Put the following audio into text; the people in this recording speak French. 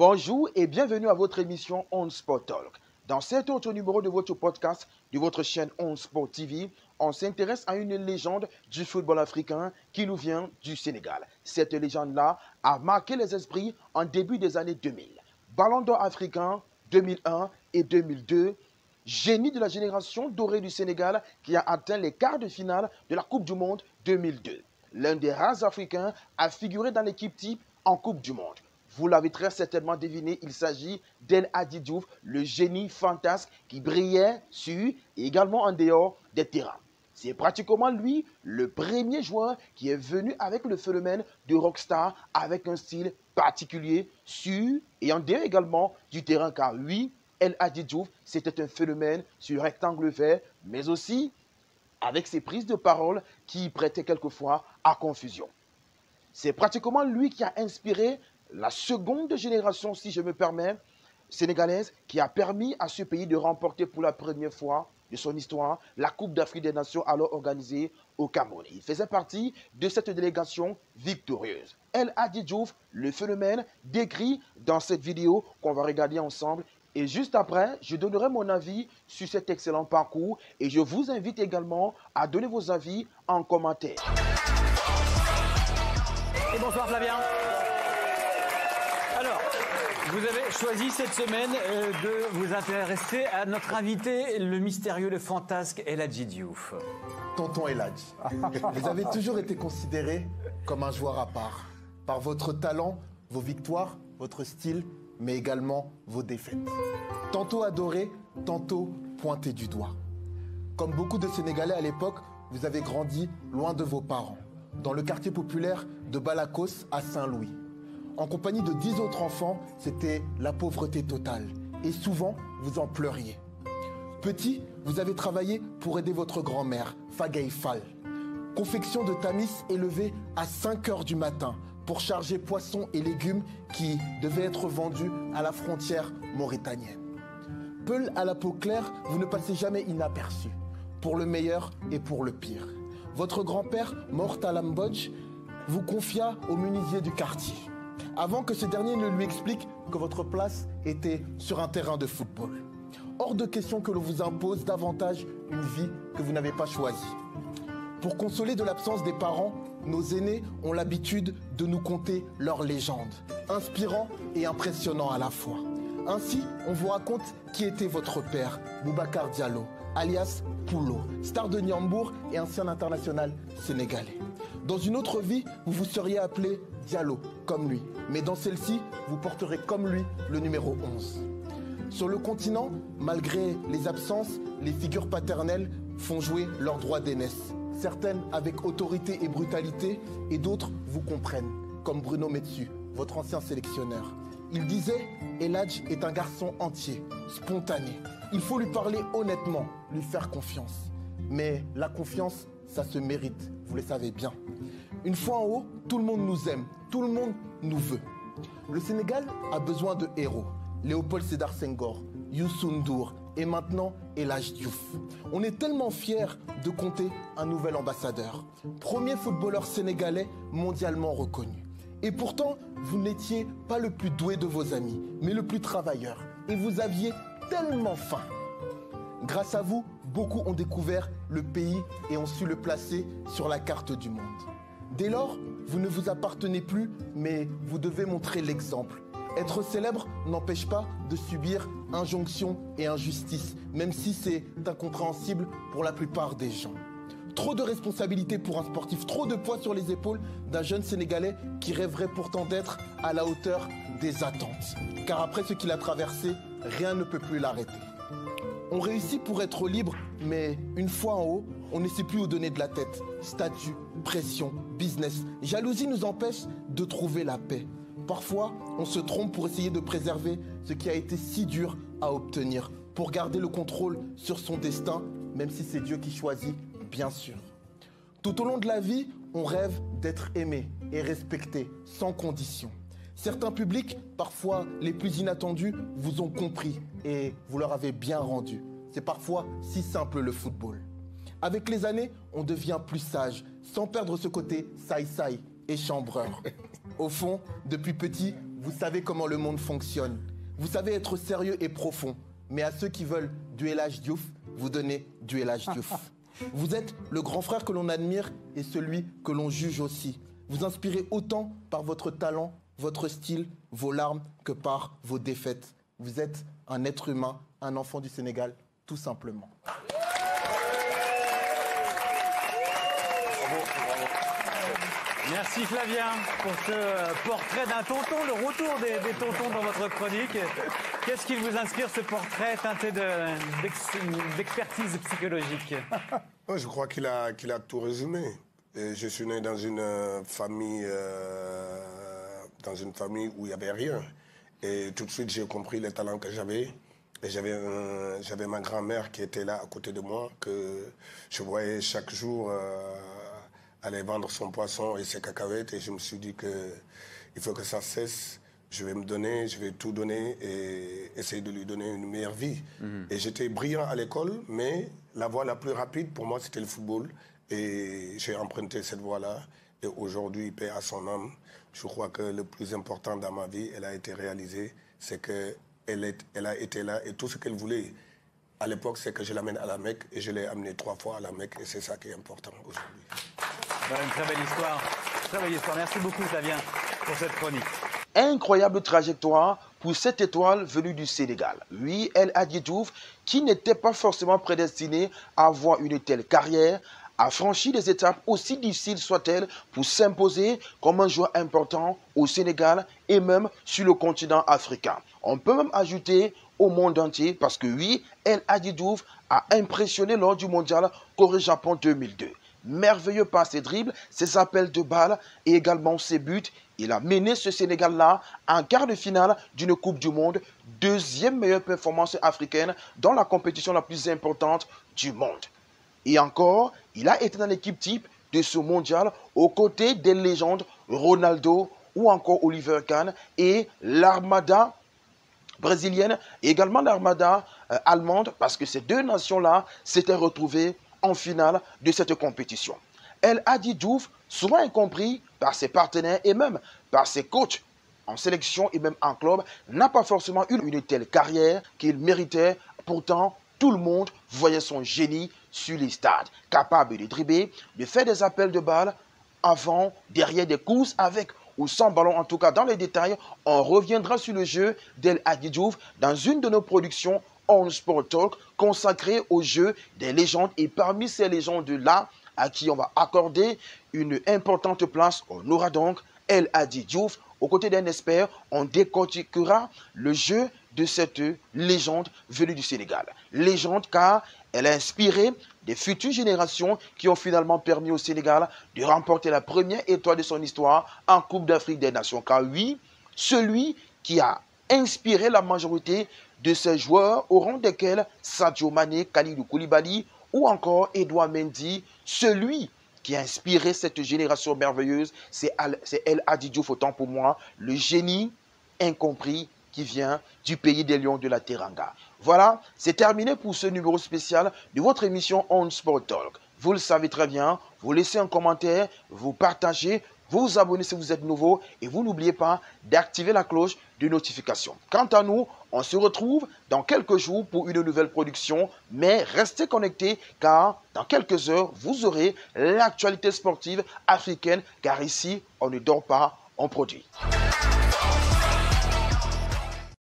Bonjour et bienvenue à votre émission On Sport Talk. Dans cet autre numéro de votre podcast, de votre chaîne On Sport TV, on s'intéresse à une légende du football africain qui nous vient du Sénégal. Cette légende-là a marqué les esprits en début des années 2000. Ballon d'or africain 2001 et 2002, génie de la génération dorée du Sénégal qui a atteint les quarts de finale de la Coupe du Monde 2002. L'un des rares Africains à figurer dans l'équipe type en Coupe du Monde. Vous l'avez très certainement deviné, il s'agit d'El Hadji Diouf, le génie fantasque qui brillait sur et également en dehors des terrains. C'est pratiquement lui le premier joueur qui est venu avec le phénomène de rockstar avec un style particulier sur et en dehors également du terrain car oui, El Hadji Diouf, c'était un phénomène sur rectangle vert mais aussi avec ses prises de parole qui prêtaient quelquefois à confusion. C'est pratiquement lui qui a inspiré la seconde génération, si je me permets, sénégalaise, qui a permis à ce pays de remporter pour la première fois de son histoire la Coupe d'Afrique des Nations alors organisée au Cameroun. Il faisait partie de cette délégation victorieuse. El Hadji Diouf, le phénomène décrit dans cette vidéo qu'on va regarder ensemble. Et juste après, je donnerai mon avis sur cet excellent parcours et je vous invite également à donner vos avis en commentaire. Et bonsoir Flavien. Alors, vous avez choisi cette semaine de vous intéresser à notre invité, le mystérieux, le fantasque El Hadji Diouf. Tonton El Hadji, vous avez toujours été considéré comme un joueur à part, par votre talent, vos victoires, votre style, mais également vos défaites. Tantôt adoré, tantôt pointé du doigt. Comme beaucoup de Sénégalais à l'époque, vous avez grandi loin de vos parents, dans le quartier populaire de Balakos à Saint-Louis. En compagnie de 10 autres enfants, c'était la pauvreté totale. Et souvent, vous en pleuriez. Petit, vous avez travaillé pour aider votre grand-mère, Fagaye Fall. Confection de tamis élevée à 5 heures du matin pour charger poissons et légumes qui devaient être vendus à la frontière mauritanienne. Peul à la peau claire, vous ne passez jamais inaperçu, pour le meilleur et pour le pire. Votre grand-père, Mortala Mbodj, vous confia au menuisier du quartier, avant que ce dernier ne lui explique que votre place était sur un terrain de football. Hors de question que l'on vous impose davantage une vie que vous n'avez pas choisie. Pour consoler de l'absence des parents, nos aînés ont l'habitude de nous conter leurs légendes, inspirants et impressionnants à la fois. Ainsi, on vous raconte qui était votre père, Boubacar Diallo, alias Poulo, star de Niambour et ancien international sénégalais. Dans une autre vie, vous vous seriez appelé Diallo, comme lui. Mais dans celle-ci, vous porterez comme lui le numéro 11. Sur le continent, malgré les absences, les figures paternelles font jouer leurs droits d'aînesse. Certaines avec autorité et brutalité, et d'autres vous comprennent, comme Bruno Metsu, votre ancien sélectionneur. Il disait « El Hadji est un garçon entier, spontané. Il faut lui parler honnêtement, lui faire confiance. » Mais la confiance, ça se mérite, vous le savez bien. Une fois en haut, tout le monde nous aime, tout le monde nous veut. Le Sénégal a besoin de héros. Léopold Sédar Senghor, Youssou N'Dour et maintenant El Hadji Diouf. On est tellement fiers de compter un nouvel ambassadeur. Premier footballeur sénégalais mondialement reconnu. Et pourtant, vous n'étiez pas le plus doué de vos amis, mais le plus travailleur. Et vous aviez tellement faim. Grâce à vous, beaucoup ont découvert le pays et ont su le placer sur la carte du monde. Dès lors, vous ne vous appartenez plus, mais vous devez montrer l'exemple. Être célèbre n'empêche pas de subir injonctions et injustices, même si c'est incompréhensible pour la plupart des gens. Trop de responsabilités pour un sportif, trop de poids sur les épaules d'un jeune Sénégalais qui rêverait pourtant d'être à la hauteur des attentes. Car après ce qu'il a traversé, rien ne peut plus l'arrêter. On réussit pour être libre, mais une fois en haut, on ne sait plus où donner de la tête. Statut, pression, business, jalousie nous empêche de trouver la paix. Parfois, on se trompe pour essayer de préserver ce qui a été si dur à obtenir, pour garder le contrôle sur son destin, même si c'est Dieu qui choisit, bien sûr. Tout au long de la vie, on rêve d'être aimé et respecté, sans condition. Certains publics, parfois les plus inattendus, vous ont compris et vous leur avez bien rendu. C'est parfois si simple le football. Avec les années, on devient plus sage, sans perdre ce côté saï-saï et chambreur. Au fond, depuis petit, Vous savez comment le monde fonctionne. Vous savez être sérieux et profond. Mais à ceux qui veulent du El Hadji Diouf, vous donnez du El Hadji Diouf. Vous êtes le grand frère que l'on admire et celui que l'on juge aussi. Vous inspirez autant par votre talent, votre style, vos larmes que par vos défaites. Vous êtes un être humain, un enfant du Sénégal, tout simplement. Merci Flavien pour ce portrait d'un tonton, le retour des tontons dans votre chronique. Qu'est-ce qui vous inspire, ce portrait teinté d'expertise psychologique? Je crois qu'il a tout résumé. Et je suis né dans une famille où il n'y avait rien. Et tout de suite, j'ai compris les talents que j'avais. Et j'avais ma grand-mère qui était là à côté de moi, que je voyais chaque jour aller vendre son poisson et ses cacahuètes. Et je me suis dit qu'il faut que ça cesse. Je vais me donner, je vais tout donner et essayer de lui donner une meilleure vie. Et j'étais brillant à l'école, mais la voie la plus rapide pour moi, c'était le football. Et j'ai emprunté cette voie-là. Et aujourd'hui, paix à son âme, je crois que le plus important dans ma vie, elle a été réalisée, c'est qu'elle a été là. Et tout ce qu'elle voulait à l'époque, c'est que je l'amène à la Mecque. Et je l'ai amené 3 fois à la Mecque. Et c'est ça qui est important aujourd'hui. Voilà une très belle histoire. Très belle histoire. Merci beaucoup, Flavien, pour cette chronique. Incroyable trajectoire pour cette étoile venue du Sénégal. Oui, El Hadji Diouf, qui n'était pas forcément prédestiné à avoir une telle carrière, a franchi des étapes aussi difficiles soient-elles pour s'imposer comme un joueur important au Sénégal et même sur le continent africain. On peut même ajouter au monde entier parce que oui, El Hadji Diouf a impressionné lors du mondial Corée-Japon 2002. Merveilleux par ses dribbles, ses appels de balles et également ses buts. Il a mené ce Sénégal-là en quart de finale d'une Coupe du Monde, deuxième meilleure performance africaine dans la compétition la plus importante du monde. Et encore, il a été dans l'équipe type de ce mondial aux côtés des légendes Ronaldo ou encore Oliver Kahn et l'Armada brésilienne et également l'Armada allemande parce que ces deux nations-là s'étaient retrouvées en finale de cette compétition. El Hadji Diouf, souvent incompris par ses partenaires et même par ses coachs en sélection et même en club, n'a pas forcément eu une telle carrière qu'il méritait. Pourtant, tout le monde voyait son génie sur les stades, capable de dribbler, de faire des appels de balles avant, derrière des courses avec ou sans ballon. En tout cas, dans les détails, on reviendra sur le jeu d'El Hadji Diouf dans une de nos productions On Sport Talk consacrée au jeu des légendes. Et parmi ces légendes-là, à qui on va accorder une importante place, on aura donc El Hadji Diouf. Aux côtés d'un expert, on décortiquera le jeu de cette légende venue du Sénégal. Légende car elle a inspiré des futures générations qui ont finalement permis au Sénégal de remporter la première étoile de son histoire en Coupe d'Afrique des Nations. Car oui, celui qui a inspiré la majorité de ces joueurs au rang desquels Sadio Mané, Kalidou Koulibaly ou encore Edouard Mendy, celui qui a inspiré cette génération merveilleuse, c'est El Hadji Diouf, autant pour moi, le génie incompris qui vient du pays des lions de la Teranga. Voilà, c'est terminé pour ce numéro spécial de votre émission On Sport Talk. Vous le savez très bien, vous laissez un commentaire, vous partagez, vous vous abonnez si vous êtes nouveau et vous n'oubliez pas d'activer la cloche de notification. Quant à nous, on se retrouve dans quelques jours pour une nouvelle production, mais restez connectés car dans quelques heures, vous aurez l'actualité sportive africaine car ici, on ne dort pas, on produit.